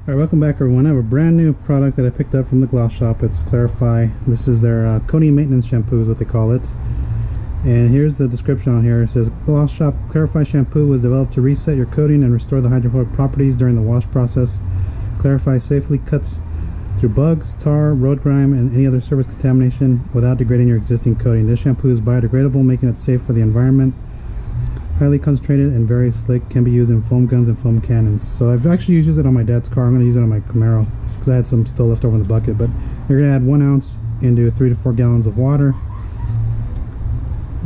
Alright, welcome back everyone. I have a brand new product that I picked up from the Gloss Shop. It's Clarify. This is their coating maintenance shampoo is what they call it. And here's the description on here. It says, Gloss Shop Clarify Shampoo was developed to reset your coating and restore the hydrophobic properties during the wash process. Clarify safely cuts through bugs, tar, road grime, and any other surface contamination without degrading your existing coating. This shampoo is biodegradable, making it safe for the environment. Highly concentrated and very slick, can be used in foam guns and foam cannons. So I've actually used it on my dad's car. I'm going to use it on my Camaro because I had some still left over in the bucket. But you're going to add 1 ounce into 3 to 4 gallons of water.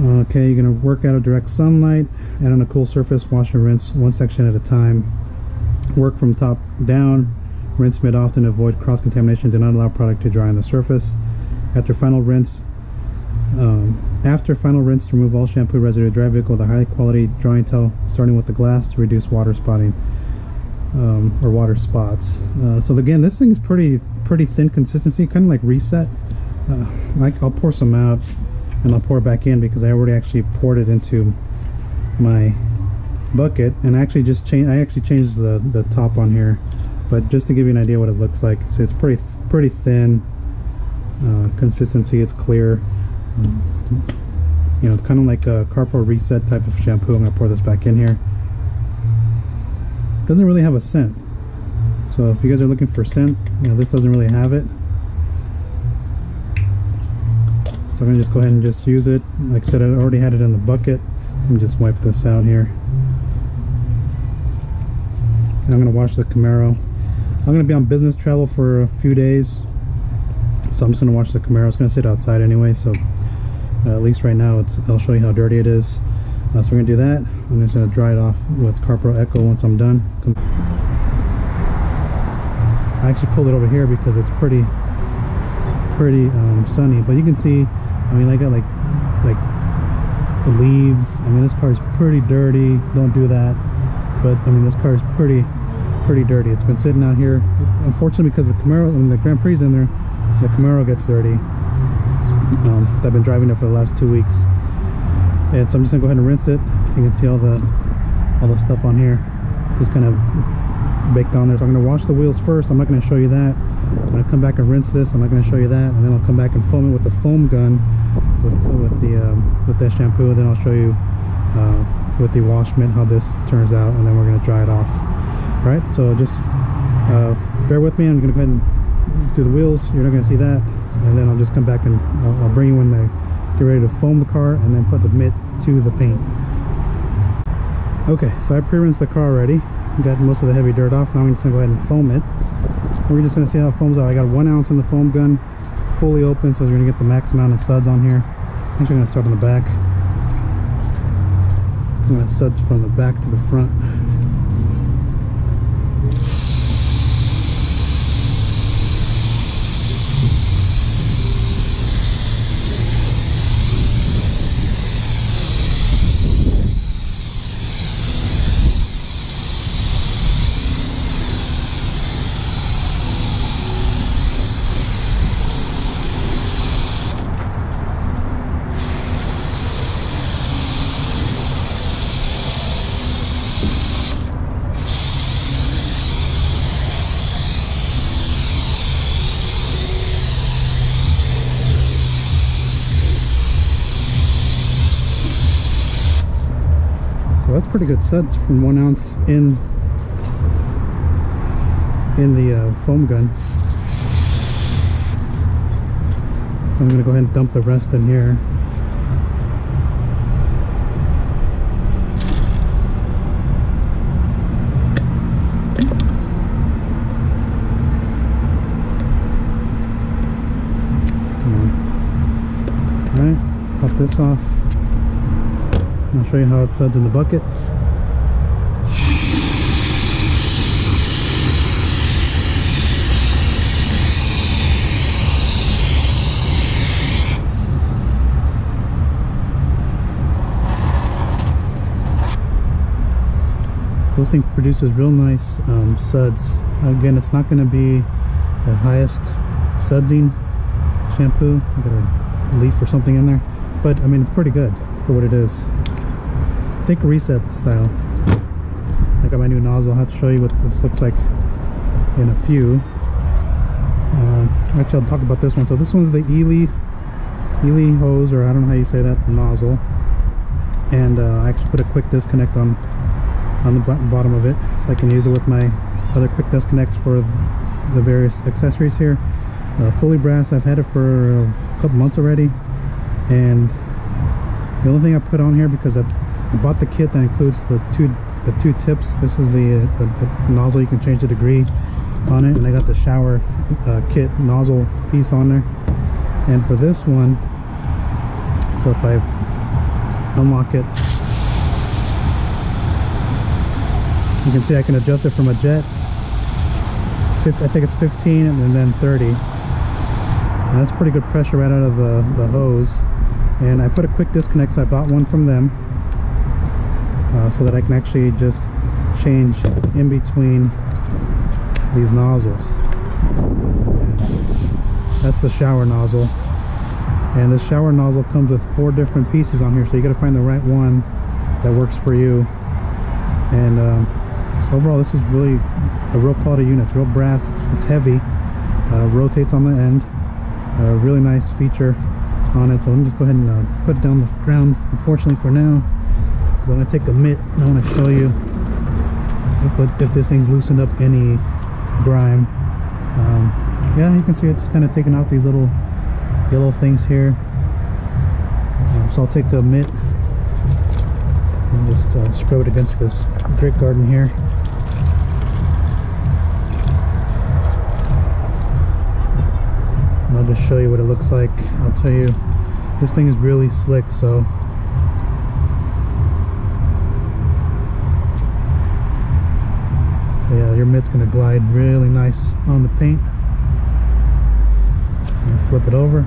Okay, you're going to work out of direct sunlight, add on a cool surface, wash and rinse one section at a time. Work from top down, rinse mid-often to avoid cross-contamination. Do not allow product to dry on the surface. After final rinse, remove all shampoo residue. Dry vehicle with a high quality drying towel, starting with the glass to reduce water spotting or water spots. So again, this thing is pretty thin consistency, kind of like Reset. I'll pour some out and I'll pour it back in because I already actually poured it into my bucket, and I actually changed the top on here, but just to give you an idea what it looks like. So it's pretty thin consistency. It's clear. You know, it's kind of like a Carpo Reset type of shampoo. I'm going to pour this back in here. Doesn't really have a scent, so if you guys are looking for scent, you know, this doesn't really have it. So I'm going to just go ahead and just use it. Like I said, I already had it in the bucket. Let me just wipe this out here. And I'm going to wash the Camaro. I'm going to be on business travel for a few days, so I'm just going to wash the Camaro. It's going to sit outside anyway, so at least right now I'll show you how dirty it is. So we're going to do that. I'm just going to dry it off with Carpro Echo once I'm done. I actually pulled it over here because it's pretty sunny, but you can see, I mean, I got like the leaves. I mean, this car is pretty dirty. Don't do that. But I mean, this car is pretty dirty. It's been sitting out here. Unfortunately, because the Camaro, when the Grand Prix in there, the Camaro gets dirty. Because I've been driving it for the last 2 weeks, and so I'm just gonna go ahead and rinse it. You can see all the stuff on here, just kind of baked on there. So I'm gonna wash the wheels first. I'm not gonna show you that. I'm gonna come back and rinse this. I'm not gonna show you that, and then I'll come back and foam it with the foam gun with that shampoo. And then I'll show you with the wash mitt how this turns out, and then we're gonna dry it off. All right, so just bear with me. I'm gonna go ahead and do the wheels. You're not gonna see that, and then I'll just come back and I'll bring you when I get ready to foam the car and then put the mitt to the paint. Okay, so I pre-rinsed the car already. Got most of the heavy dirt off. Now I'm just gonna go ahead and foam it. We're just gonna see how it foams out. I got 1 ounce in the foam gun, fully open, so you're gonna get the max amount of suds on here. Actually, I'm gonna start on the back. I'm gonna suds from the back to the front. So that's pretty good suds from 1 ounce in the foam gun. So I'm going to go ahead and dump the rest in here. Come on. Alright, pop this off. I'll show you how it suds in the bucket. This thing produces real nice suds. Again, it's not going to be the highest sudsing shampoo. I got a leaf or something in there, but I mean, it's pretty good for what it is. Think Reset style. I got my new nozzle. I'll have to show you what this looks like in a few. Actually, I'll talk about this one. So this one's the Eley hose, or I don't know how you say that, nozzle. And I actually put a quick disconnect on the bottom of it, so I can use it with my other quick disconnects for the various accessories here. Fully brass. I've had it for a couple months already, and the only thing I put on here, because I bought the kit that includes the two tips. This is the nozzle. You can change the degree on it, and I got the shower kit nozzle piece on there. And for this one, so if I unlock it, you can see I can adjust it from a jet. I think it's 15 and then 30. And that's pretty good pressure right out of the hose. And I put a quick disconnect, so I bought one from them, so that I can actually just change in between these nozzles. And that's the shower nozzle. And the shower nozzle comes with 4 different pieces on here, so you got to find the right one that works for you. And so overall, this is really a real quality unit. It's real brass. It's heavy. Rotates on the end. Really nice feature on it. So let me just go ahead and put it down the ground. Unfortunately for now, I'm going to take a mitt and I want to show you if this thing's loosened up any grime. Yeah, you can see it's kind of taking out these little yellow things here. So I'll take a mitt and just scrub it against this grit garden here. And I'll just show you what it looks like. I'll tell you, this thing is really slick, so yeah, your mitt's gonna glide really nice on the paint. And flip it over.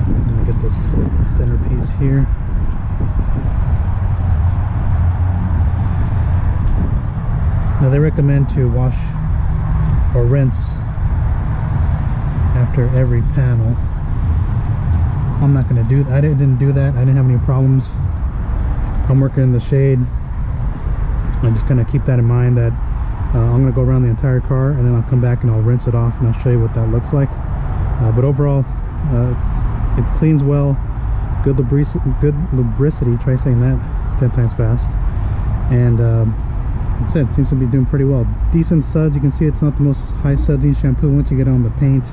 I'm gonna get this centerpiece here. Now they recommend to wash or rinse after every panel. I'm not going to do that. I didn't do that. I didn't have any problems. I'm working in the shade. I just kind of keep that in mind, that I'm going to go around the entire car and then I'll come back and I'll rinse it off and I'll show you what that looks like. But overall, it cleans well. Good lubricity. Try saying that 10 times fast. And like I said, it seems to be doing pretty well. Decent suds. You can see it's not the most high sudsing shampoo once you get on the paint,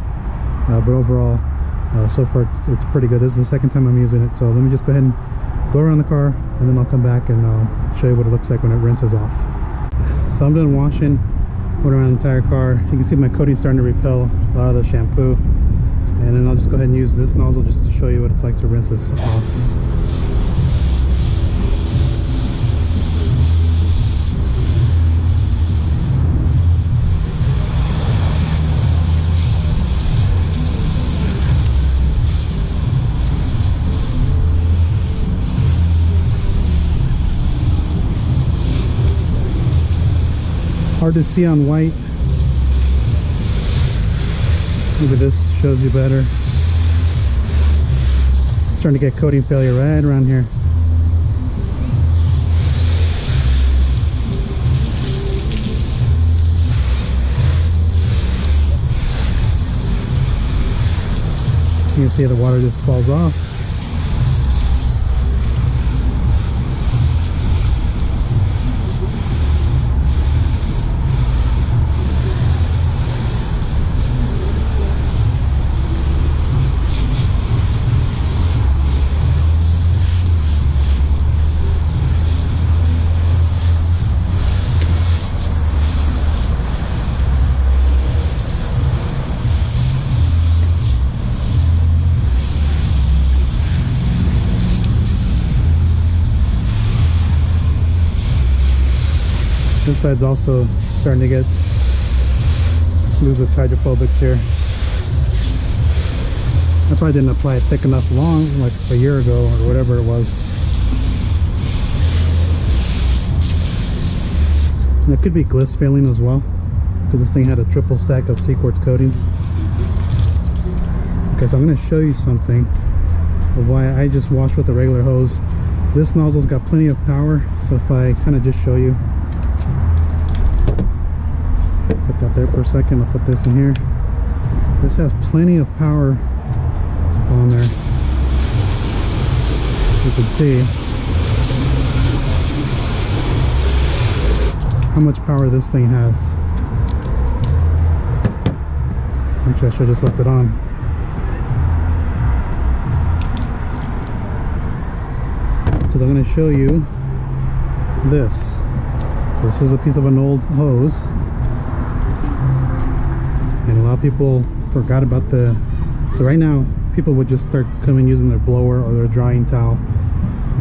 but overall, so far it's pretty good. This is the second time I'm using it, so let me just go ahead and go around the car and then I'll come back and I'll show you what it looks like when it rinses off. So I'm done washing, went around the entire car. You can see my coating starting to repel a lot of the shampoo, and then I'll just go ahead and use this nozzle just to show you what it's like to rinse this off. Hard to see on white. Maybe this shows you better. Starting to get coating failure right around here. You can see the water just falls off. This side's also starting to get lose its hydrophobics here. I probably didn't apply it thick enough like a year ago or whatever it was. And it could be gliss failing as well, because this thing had a triple stack of C-quartz coatings. Okay, so I'm going to show you something of why I just washed with a regular hose This nozzle's got plenty of power, so if I kind of just show you, put that there for a second, I'll put this in here. This has plenty of power on there. You can see how much power this thing has. Actually, I should have just left it on. Because I'm going to show you this. So this is a piece of an old hose. And a lot of people forgot about the... So right now, people would just start coming using their blower or their drying towel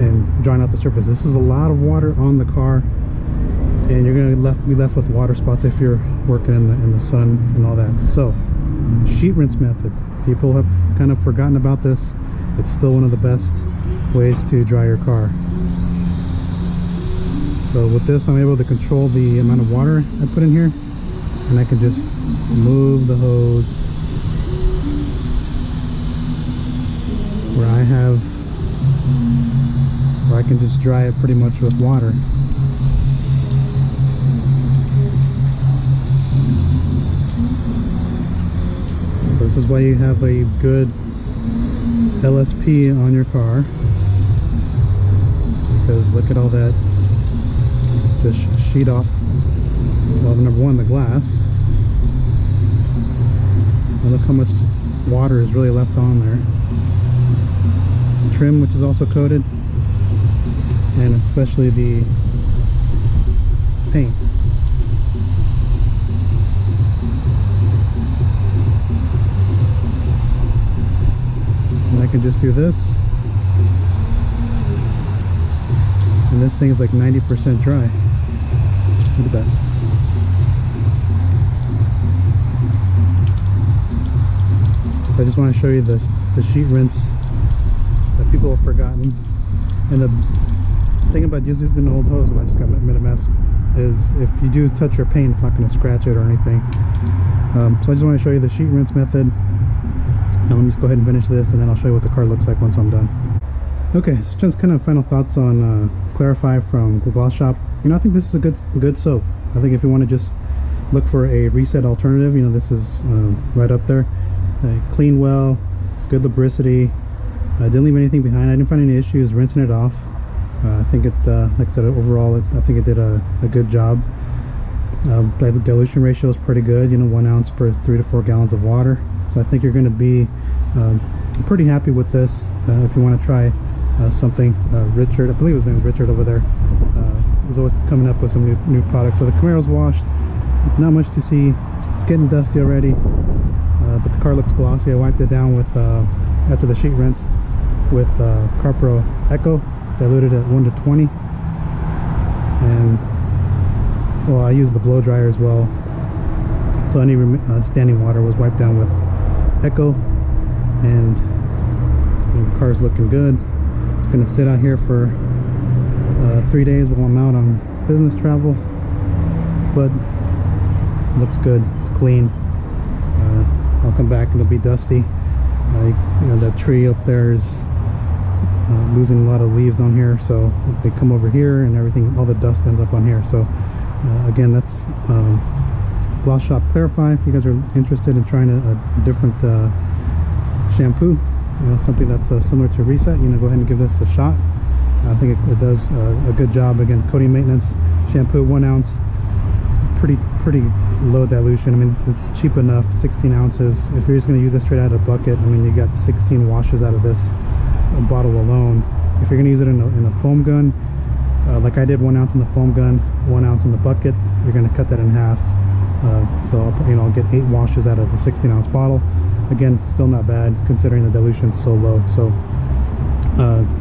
and drying out the surface. This is a lot of water on the car, and you're going to be left with water spots if you're working in the sun and all that. So, sheet rinse method. People have kind of forgotten about this. It's still one of the best ways to dry your car. So with this, I'm able to control the amount of water I put in here, and I can just move the hose where I can just dry it pretty much with water. So this is why you have a good LSP on your car, because look at all that just sheet off. Well, number one, the glass, and look how much water is really left on there. Trim, which is also coated, and especially the paint. And I can just do this, and this thing is like 90% dry. Look at that. I just want to show you the sheet rinse that people have forgotten. And the thing about using an old hose, when I just made a mess, is if you do touch your paint, it's not going to scratch it or anything. So I just want to show you the sheet rinse method. And let me just go ahead and finish this, and then I'll show you what the car looks like once I'm done. Okay, so just kind of final thoughts on Clarify from the Gloss Shop. You know, I think this is a good soap. I think if you want to just look for a reset alternative, you know, this is right up there. Clean well, good lubricity. Didn't leave anything behind. I didn't find any issues rinsing it off. I think it, like I said, overall, I think it did a good job. The dilution ratio is pretty good. You know, 1 ounce per 3 to 4 gallons of water. So I think you're going to be pretty happy with this. If you want to try something, Richard, I believe his name is Richard over there, is always coming up with some new products. So the Camaro's washed, not much to see. It's getting dusty already, but the car looks glossy. I wiped it down with after the sheet rinse with CarPro Echo, diluted at 1 to 20, and well, I used the blow dryer as well. So any standing water was wiped down with Echo, and the car's looking good. It's going to sit out here for 3 days while I'm out on business travel, but it looks good. It's clean. I'll come back and it'll be dusty. You know, that tree up there is losing a lot of leaves on here, so they come over here and everything, all the dust ends up on here. So again, that's Gloss Shop Clarify. If you guys are interested in trying a different shampoo, you know, something that's similar to Reset, you know, go ahead and give this a shot. I think it does a good job. Again, coating maintenance shampoo, 1 ounce, pretty low dilution. I mean, it's cheap enough, 16 ounces. If you're just going to use this straight out of a bucket, I mean, you got 16 washes out of this bottle alone. If you're going to use it in a foam gun, like I did, 1 ounce in the foam gun, 1 ounce in the bucket, you're going to cut that in half. So I'll get 8 washes out of the 16-ounce bottle. Again, still not bad considering the dilution's so low. So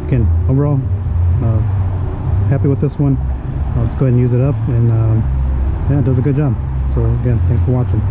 again, overall, happy with this one. Let's go ahead and use it up, and yeah, it does a good job. So again, thanks for watching.